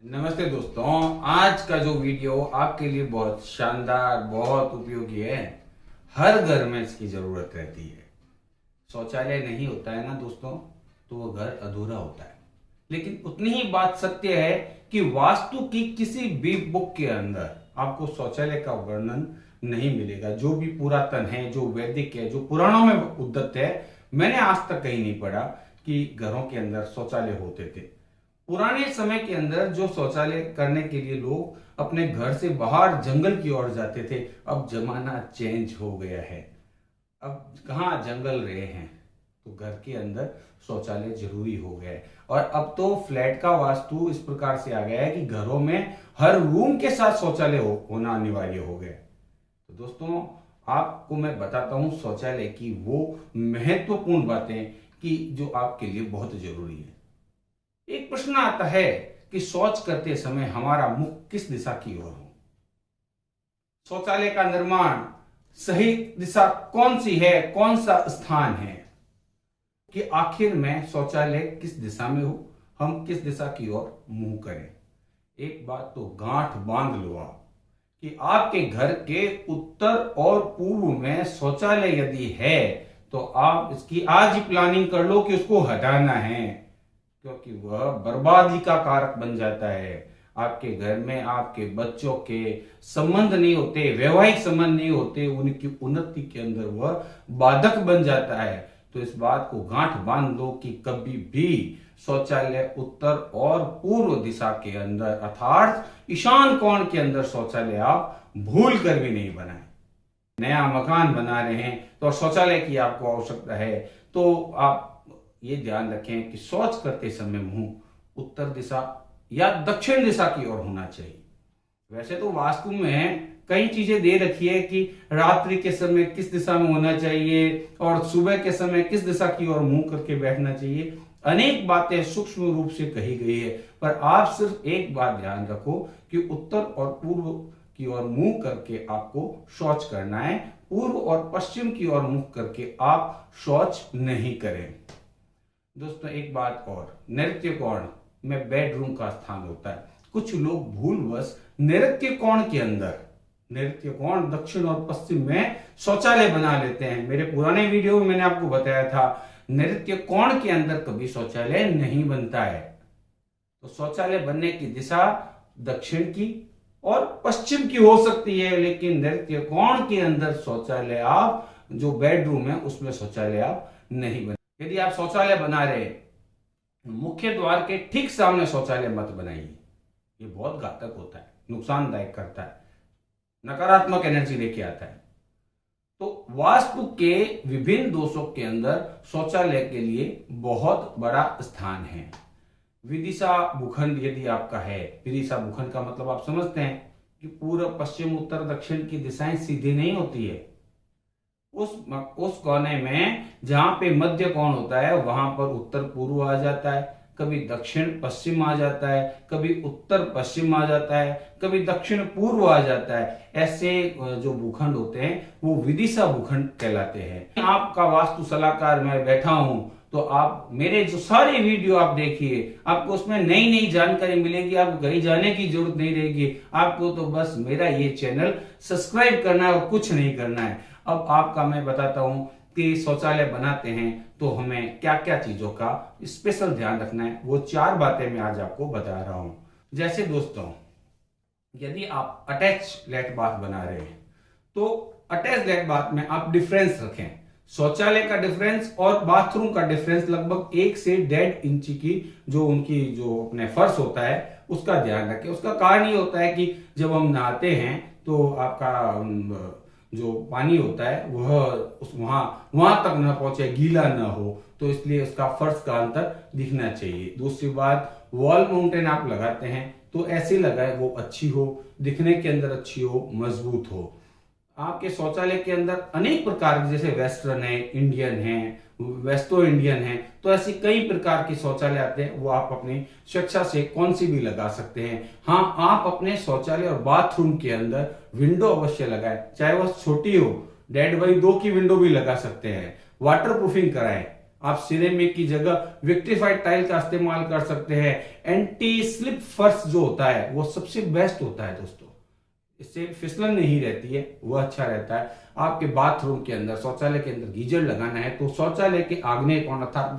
नमस्ते दोस्तों, आज का जो वीडियो आपके लिए बहुत शानदार, बहुत उपयोगी है। हर घर में इसकी जरूरत रहती है। शौचालय नहीं होता है ना दोस्तों, तो वो घर अधूरा होता है। लेकिन उतनी ही बात सत्य है कि वास्तु की किसी भी बुक के अंदर आपको शौचालय का वर्णन नहीं मिलेगा। जो भी पुरातन है, जो वैदिक है, जो पुराणों में उद्धत है, मैंने आज तक कहीं नहीं पढ़ा कि घरों के अंदर शौचालय होते थे। पुराने समय के अंदर जो शौचालय करने के लिए लोग अपने घर से बाहर जंगल की ओर जाते थे। अब जमाना चेंज हो गया है। अब कहाँ जंगल रहे हैं, तो घर के अंदर शौचालय जरूरी हो गया है। और अब तो फ्लैट का वास्तु इस प्रकार से आ गया है कि घरों में हर रूम के साथ शौचालय होना अनिवार्य हो गया। तो दोस्तों, आपको मैं बताता हूं शौचालय की वो महत्वपूर्ण बातें कि जो आपके लिए बहुत जरूरी है। एक प्रश्न आता है कि शौच करते समय हमारा मुख किस दिशा की ओर हो। शौचालय का निर्माण सही दिशा कौन सी है, कौन सा स्थान है कि आखिर में शौचालय किस दिशा में हो, हम किस दिशा की ओर मुंह करें। एक बात तो गांठ बांध लो आप कि आपके घर के उत्तर और पूर्व में शौचालय यदि है तो आप इसकी आज ही प्लानिंग कर लो कि उसको हटाना है, क्योंकि वह बर्बादी का कारक बन जाता है। आपके घर में आपके बच्चों के संबंध नहीं होते, वैवाहिक संबंध नहीं होते, उनकी उन्नति के अंदर वह बाधक बन जाता है। तो इस बात को गांठ बांध लो कि कभी भी शौचालय उत्तर और पूर्व दिशा के अंदर अर्थात ईशान कोण के अंदर शौचालय आप भूल कर भी नहीं बनाए। नया मकान बना रहे हैं तो शौचालय की आपको आवश्यकता है, तो आप ये ध्यान रखें कि शौच करते समय मुंह उत्तर दिशा या दक्षिण दिशा की ओर होना चाहिए। वैसे तो वास्तु में कई चीजें दे रखी है कि रात्रि के समय किस दिशा में होना चाहिए और सुबह के समय किस दिशा की ओर मुंह करके बैठना चाहिए। अनेक बातें सूक्ष्म रूप से कही गई है, पर आप सिर्फ एक बात ध्यान रखो कि उत्तर और पूर्व की ओर मुंह करके आपको शौच करना है। पूर्व और पश्चिम की ओर मुंह करके आप शौच नहीं करें। दोस्तों, एक बात और, नैऋत्य कोण में बेडरूम का स्थान होता है। कुछ लोग भूलवश नैऋत्य कोण के अंदर, नैऋत्य कोण दक्षिण और पश्चिम में शौचालय बना लेते हैं। मेरे पुराने वीडियो में मैंने आपको बताया था नैऋत्य कोण के अंदर कभी शौचालय नहीं बनता है। तो शौचालय बनने की दिशा दक्षिण की और पश्चिम की हो सकती है, लेकिन नैऋत्य कोण के अंदर शौचालय आप जो बेडरूम है उसमें शौचालय आप नहीं बना। यदि आप शौचालय बना रहे मुख्य द्वार के ठीक सामने शौचालय मत बनाइए। ये बहुत घातक होता है, नुकसानदायक करता है, नकारात्मक एनर्जी लेके आता है। तो वास्तु के विभिन्न दोषों के अंदर शौचालय के लिए बहुत बड़ा स्थान है। विदिशा भूखंड यदि आपका है, विदिशा भूखंड का मतलब आप समझते हैं कि पूर्व पश्चिम उत्तर दक्षिण की दिशाएं सीधी नहीं होती है। उस कोने में जहां पे मध्य कोण होता है वहां पर उत्तर पूर्व आ जाता है, कभी दक्षिण पश्चिम आ जाता है, कभी उत्तर पश्चिम आ जाता है, कभी दक्षिण पूर्व आ जाता है। ऐसे जो भूखंड होते हैं वो विदिशा भूखंड कहलाते हैं। आपका वास्तु सलाहकार मैं बैठा हूं, तो आप मेरे जो सारे वीडियो आप देखिए, आपको उसमें नई नई जानकारी मिलेगी। आपको कहीं जाने की जरूरत नहीं रहेगी। आपको तो बस मेरा ये चैनल सब्सक्राइब करना है और कुछ नहीं करना है। अब आपका मैं बताता हूं कि शौचालय बनाते हैं तो हमें क्या क्या चीजों का स्पेशल ध्यान रखना है। वो 4 बातें मैं आज आपको बता रहा हूं। जैसे दोस्तों, यदि आप अटैच लेट बाथ बना रहे हैं तो अटैच लेट बाथ में आप डिफरेंस रखें। शौचालय का डिफरेंस और बाथरूम का डिफरेंस लगभग 1 से 1.5 इंच की जो उनकी जो अपने फर्श होता है उसका ध्यान रखें। उसका कारण ये होता है कि जब हम नहाते हैं तो आपका जो पानी होता है वह वहां तक ना पहुंचे, गीला ना हो, तो इसलिए उसका फर्श का अंतर दिखना चाहिए। दूसरी बात, वॉल माउंटेन आप लगाते हैं तो ऐसे लगाए वो अच्छी हो, दिखने के अंदर अच्छी हो, मजबूत हो। आपके शौचालय के अंदर अनेक प्रकार, जैसे वेस्टर्न है, इंडियन है, वेस्टो इंडियन है, तो ऐसी कई प्रकार के शौचालय आते हैं। वो आप अपनी स्वेच्छा से कौन सी भी लगा सकते हैं। हाँ, आप अपने शौचालय और बाथरूम के अंदर विंडो अवश्य लगाएं, चाहे वह छोटी हो, 1.5x2 की विंडो भी लगा सकते हैं। वाटर प्रूफिंग कराएं। आप सिरेमिक की जगह विक्ट्रीफाइड टाइल का इस्तेमाल कर सकते हैं। एंटी स्लिप फर्श जो होता है वो सबसे बेस्ट होता है दोस्तों, इससे फिसलन नहीं रहती है, वो अच्छा रहता है। आपके बाथरूम के अंदर, शौचालय के अंदर गीजर लगाना है तो शौचालय के आग्नेय कोण अर्थात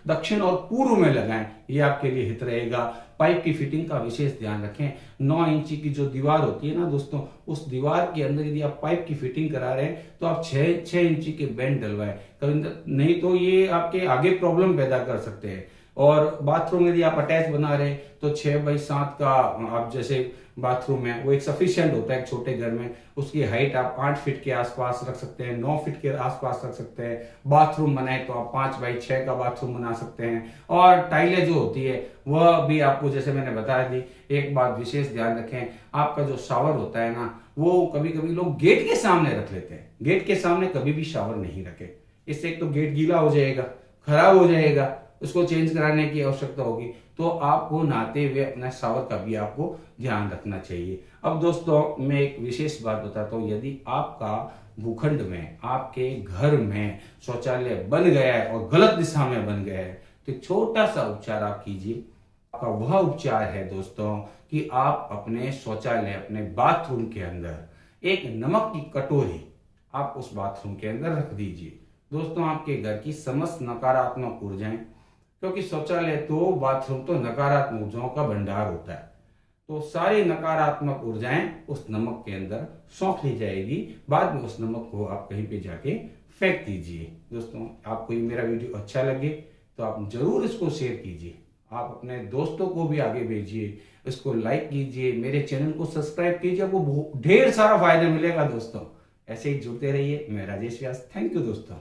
दक्षिण और पूर्व में लगाएं, ये आपके लिए हित रहेगा। पाइप की फिटिंग का विशेष ध्यान रखें। 9 इंची की जो दीवार होती है ना दोस्तों, उस दीवार के अंदर यदि आप पाइप की फिटिंग करा रहे हैं तो आप 6 इंची के बेंड डलवाएं, कभी नहीं तो ये आपके आगे प्रॉब्लम पैदा कर सकते हैं। और बाथरूम यदि आप अटैच बना रहे हैं तो 6x7 का आप जैसे बाथरूम है वो एक सफिशिएंट होता है एक छोटे घर में। उसकी हाइट आप 8 फीट के आसपास रख सकते हैं, 9 फीट के आसपास रख सकते हैं। बाथरूम बनाए तो आप 5x6 का बाथरूम बना सकते हैं। और टाइलें जो होती है वह भी आपको जैसे मैंने बताया थी, एक बात विशेष ध्यान रखें, आपका जो शावर होता है ना वो कभी कभी लोग गेट के सामने रख लेते हैं। गेट के सामने कभी भी शावर नहीं रखें, इससे एक तो गेट गीला हो जाएगा, खराब हो जाएगा, उसको चेंज कराने की आवश्यकता होगी। तो आपको नहाते हुए अपना शावर का भी आपको ध्यान रखना चाहिए। अब दोस्तों मैं एक विशेष बात बताता हूँ, यदि आपका भूखंड में, आपके घर में शौचालय बन गया है और गलत दिशा में बन गया है तो एक छोटा सा उपचार आप कीजिए। आपका वह उपचार है दोस्तों कि आप अपने शौचालय, अपने बाथरूम के अंदर एक नमक की कटोरी आप उस बाथरूम के अंदर रख दीजिए। दोस्तों आपके घर की समस्त नकारात्मक ऊर्जाएं, क्योंकि शौचालय तो, बाथरूम तो नकारात्मक ऊर्जाओं का भंडार होता है, तो सारी नकारात्मक ऊर्जाएं उस नमक के अंदर सौंप ली जाएगी। बाद में उस नमक को आप कहीं पे जाके फेंक दीजिए। दोस्तों आपको ये मेरा वीडियो अच्छा लगे तो आप जरूर इसको शेयर कीजिए, आप अपने दोस्तों को भी आगे भेजिए, इसको लाइक कीजिए, मेरे चैनल को सब्सक्राइब कीजिए, आपको ढेर सारा फायदा मिलेगा दोस्तों। ऐसे ही जुड़ते रहिए। मैं राजेश व्यास, थैंक यू दोस्तों।